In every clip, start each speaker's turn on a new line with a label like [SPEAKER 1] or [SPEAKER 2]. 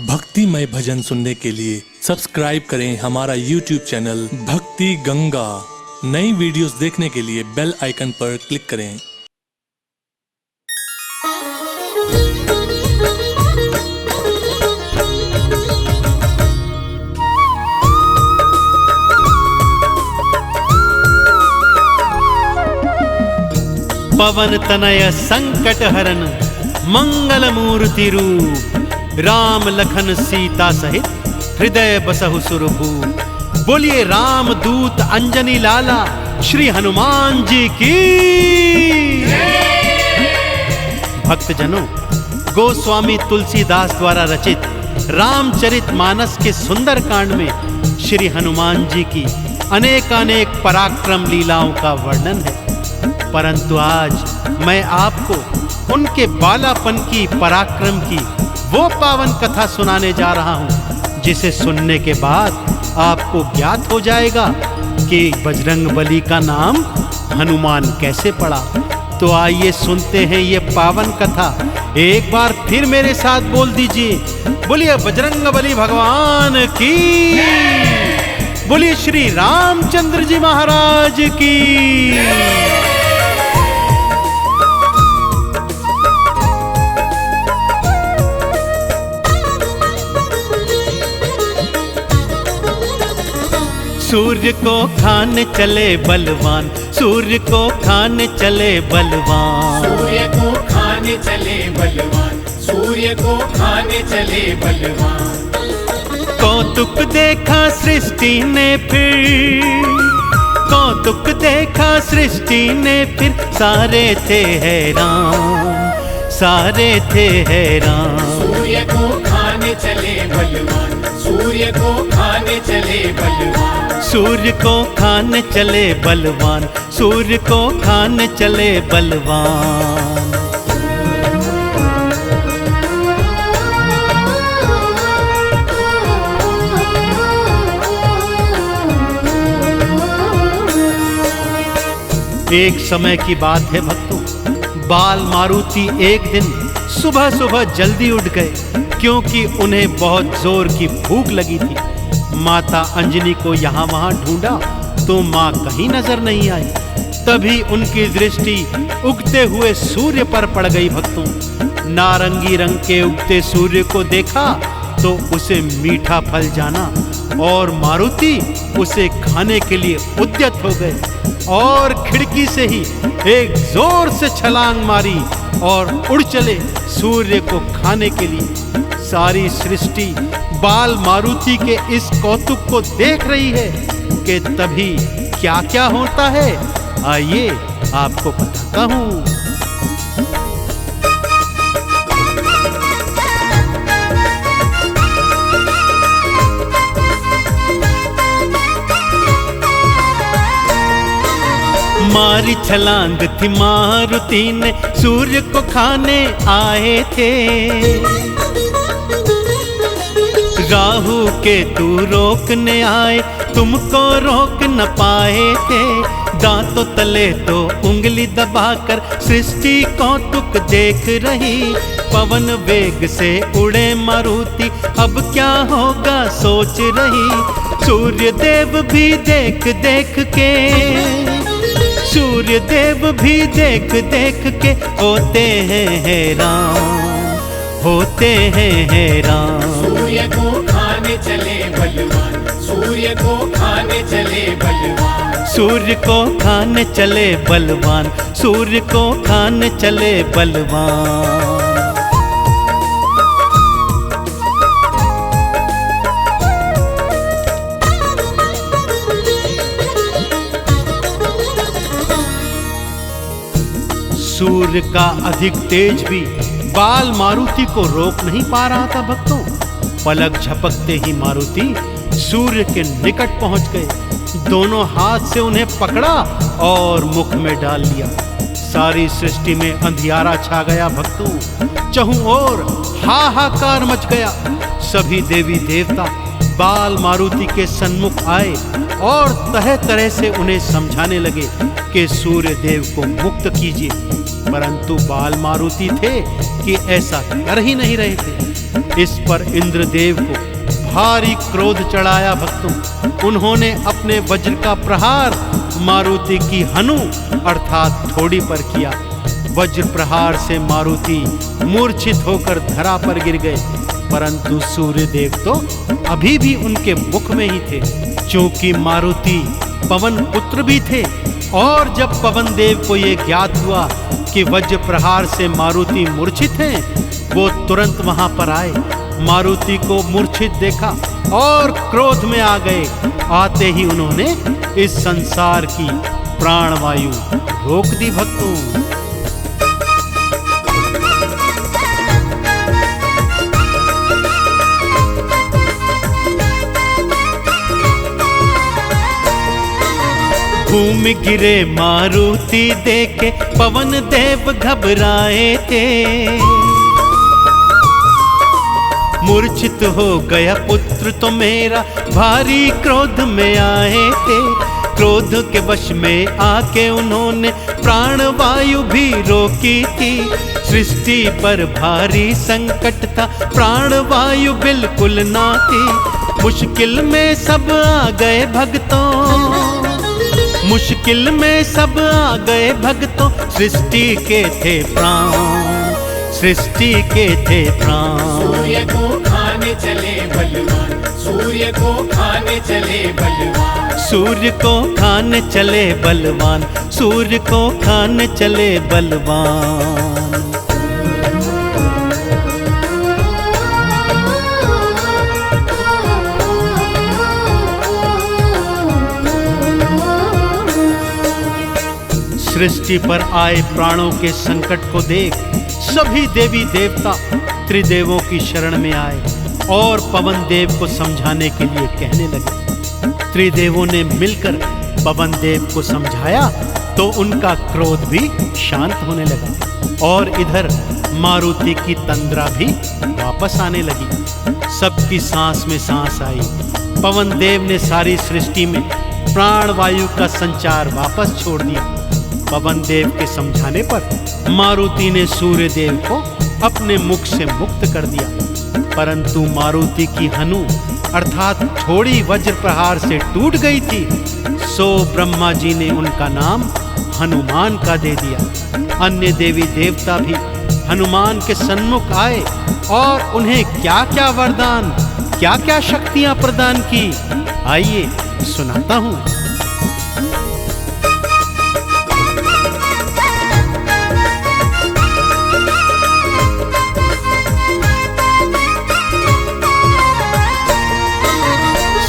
[SPEAKER 1] भक्तिमय भजन सुनने के लिए सब्सक्राइब करें हमारा YouTube चैनल भक्ति गंगा। नई वीडियोस देखने के लिए बेल आइकन पर क्लिक करें।
[SPEAKER 2] पवन तनय संकट हरन मंगल मूर्ति रूप, राम लखन सीता सहित हृदय बसहु सुरभूप। बोलिए राम दूत अंजनी लाला श्री हनुमान जी की। भक्तजनों, गोस्वामी तुलसीदास द्वारा रचित रामचरितमानस के सुंदर कांड में श्री हनुमान जी की अनेकानेक पराक्रम लीलाओं का वर्णन है। परंतु आज मैं आपको उनके बालापन की, पराक्रम की वो पावन कथा सुनाने जा रहा हूं, जिसे सुनने के बाद आपको ज्ञात हो जाएगा कि बजरंगबली का नाम हनुमान कैसे पड़ा। तो आइए सुनते हैं ये पावन कथा। एक बार फिर मेरे साथ बोल दीजिए, बोलिए बजरंगबली भगवान की, बोलिए श्री रामचंद्र जी महाराज की। सूर्य को खाने चले बलवान, सूर्य को खाने चले बलवान,
[SPEAKER 3] सूर्य को खाने चले बलवान, सूर्य को खाने चले बलवान।
[SPEAKER 2] कौतुक देखा सृष्टि ने फिर, कौतुक देखा सृष्टि ने फिर, सारे थे हैरान, सारे थे हैरान।
[SPEAKER 3] सूर्य को खाने चले बलवान, सूर्य को खाने चले बलवान,
[SPEAKER 2] सूर्य को खाने चले बलवान, सूर्य को खाने चले बलवान। एक समय की बात है भक्तों, बाल मारुति एक दिन सुबह सुबह जल्दी उठ गए, क्योंकि उन्हें बहुत जोर की भूख लगी थी। माता अंजनी को यहाँ वहाँ ढूंढा तो माँ कहीं नजर नहीं आई। तभी उनकी दृष्टि उगते हुए सूर्य पर पड़ गई। भक्तों, नारंगी रंग के उगते सूर्य को देखा तो उसे मीठा फल जाना, और मारुति उसे खाने के लिए उद्यत हो गए और खिड़की से ही एक जोर से छलांग मारी और उड़ चले सूर्य को खाने के लिए। सारी सृष्टि बाल मारुति के इस कौतुक को देख रही है कि तभी क्या क्या होता है, आइए आपको बताता हूं। मारी छलांग थी मारुति ने, सूर्य को खाने आए थे। राहु के तू रोकने आए, तुमको रोक न पाए थे। दांतों तले तो उंगली दबाकर सृष्टि कौतुक देख रही। पवन वेग से उड़े मारुति, अब क्या होगा सोच रही। सूर्य देव भी देख देख के, सूर्य देव भी देख देख के होते हैं हैरान, होते हैं हैरान।
[SPEAKER 3] सूर्य को खाने चले बलवान, सूर्य को खाने चले बलवान,
[SPEAKER 2] सूर्य को खाने चले बलवान, सूर्य को खाने चले बलवान। सूर्य का अधिक तेज भी बाल मारुति को रोक नहीं पा रहा था। भक्तों, पलक झपकते ही मारुति सूर्य के निकट पहुंच गए। दोनों हाथ से उन्हें पकड़ा और मुख में डाल लिया। सारी सृष्टि में अंधियारा छा गया। भक्तों, चहुं ओर हाहाकार मच गया। सभी देवी देवता बाल मारुति के सन्मुख आए और तरह तरह से उन्हें समझाने लगे कि सूर्य देव को मुक्त कीजिए, परंतु बाल मारुति थे कि ऐसा कर ही नहीं रहे थे। इस पर इंद्रदेव को भारी क्रोध चढ़ाया भक्तों। उन्होंने अपने वज्र का प्रहार मारुति की हनु अर्थात थोड़ी पर किया। वज्र प्रहार से मारुति मूर्छित होकर धरा पर गिर गए, परंतु सूर्यदेव तो अभी भी उनके मुख में ही थे। क्योंकि मारुति पवन पुत्र भी थे, और जब पवन देव को यह ज्ञात हुआ कि वज्र प्रहार से मारुति मूर्छित हैं, वो तुरंत वहां पर आए, मारुति को मूर्छित देखा और क्रोध में आ गए। आते ही उन्होंने इस संसार की प्राणवायु रोक दी भक्तों। भूमि गिरे मारुति देखे पवन देव घबराए थे। मूर्छित हो गया पुत्र तो मेरा, भारी क्रोध में आए थे। क्रोध के वश में आके उन्होंने प्राणवायु भी रोकी थी। सृष्टि पर भारी संकट था, प्राणवायु बिल्कुल ना थी। मुश्किल में सब आ गए भक्तों, मुश्किल में सब आ गए भक्तों। सृष्टि के थे प्राण, सृष्टि के थे प्राण।
[SPEAKER 3] सूर्य को खाने चले बलवान, सूर्य को खाने चले बलवान,
[SPEAKER 2] सूर्य को खाने चले बलवान, सूर्य को खाने चले बलवान। सृष्टि पर आए प्राणों के संकट को देख सभी देवी देवता त्रिदेवों की शरण में आए और पवन देव को समझाने के लिए कहने लगे। त्रिदेवों ने मिलकर पवन देव को समझाया तो उनका क्रोध भी शांत होने लगा, और इधर मारुति की तंद्रा भी वापस आने लगी। सबकी सांस में सांस आई। पवन देव ने सारी सृष्टि में प्राणवायु का संचार वापस छोड़ दिया। पवन देव के समझाने पर मारुति ने सूर्य देव को अपने मुख से मुक्त कर दिया, परंतु मारुति की हनु अर्थात थोड़ी वज्र प्रहार से टूट गई थी। सो ब्रह्मा जी ने उनका नाम हनुमान का दे दिया। अन्य देवी देवता भी हनुमान के सन्मुख आए और उन्हें क्या क्या वरदान, क्या क्या शक्तियां प्रदान की, आइए सुनाता हूं।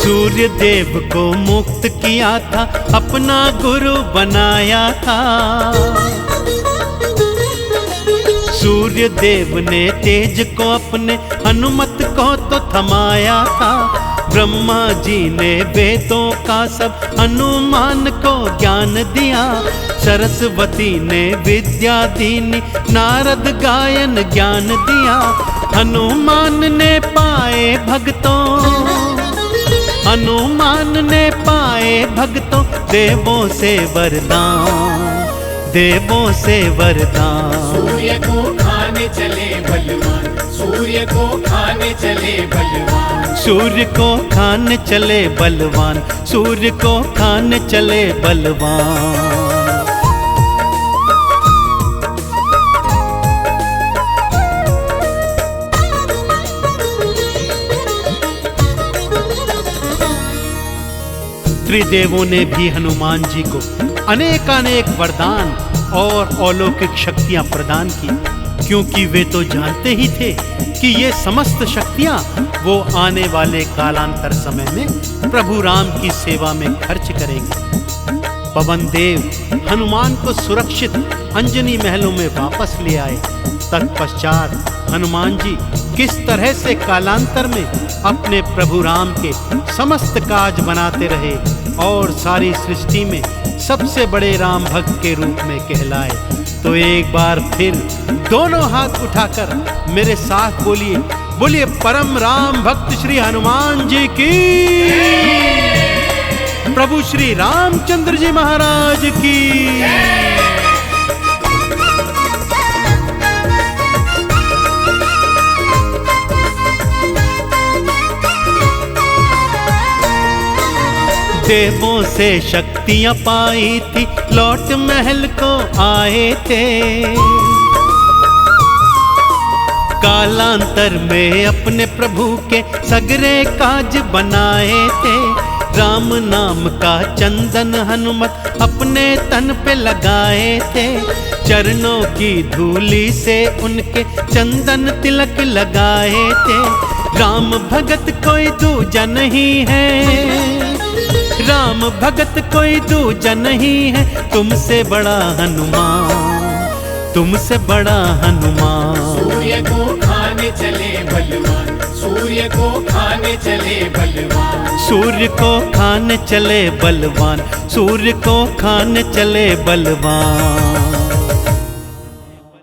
[SPEAKER 2] सूर्य देव को मुक्त किया था, अपना गुरु बनाया था। सूर्य देव ने तेज को अपने हनुमत को तो थमाया था। ब्रह्मा जी ने वेदों का सब हनुमान को ज्ञान दिया। सरस्वती ने विद्या दीनी, नारद गायन ज्ञान दिया। हनुमान ने पाए भक्तों, हनुमान ने पाए भक्तों देवों से वरदान, देवों से वरदान।
[SPEAKER 3] सूर्य को खाने चले बलवान, सूर्य को खाने चले बलवान,
[SPEAKER 2] सूर्य को खाने चले बलवान, सूर्य को खाने चले बलवान। त्रिदेवों ने भी हनुमान जी को अनेकानेक वरदान और अलौकिक शक्तियां प्रदान की, क्योंकि वे तो जानते ही थे कि ये समस्त शक्तियां वो आने वाले कालांतर समय में प्रभु राम की सेवा में खर्च करेंगे। पवन देव हनुमान को सुरक्षित अंजनी महलों में वापस ले आए। तत्पश्चात हनुमान जी किस तरह से कालांतर में अपने प्रभु राम के समस्त काज बनाते रहे और सारी सृष्टि में सबसे बड़े राम भक्त के रूप में कहलाए, तो एक बार फिर दोनों हाथ उठाकर मेरे साथ बोलिए, बोलिए परम राम भक्त श्री हनुमान जी की, प्रभु श्री रामचंद्र जी महाराज की। देवों से शक्तियां पाई थी, लौट महल को आए थे। कालांतर में अपने प्रभु के सगरे काज बनाए थे। राम नाम का चंदन हनुमत अपने तन पे लगाए थे। चरणों की धूली से उनके चंदन तिलक लगाए थे। राम भगत कोई दूजा नहीं है, राम भगत कोई दूजा नहीं है, तुमसे बड़ा हनुमान, तुमसे बड़ा हनुमान।
[SPEAKER 3] सूर्य को खाने चले बलवान, सूर्य को खाने चले बलवान,
[SPEAKER 2] सूर्य को खाने चले बलवान, सूर्य को खाने चले बलवान।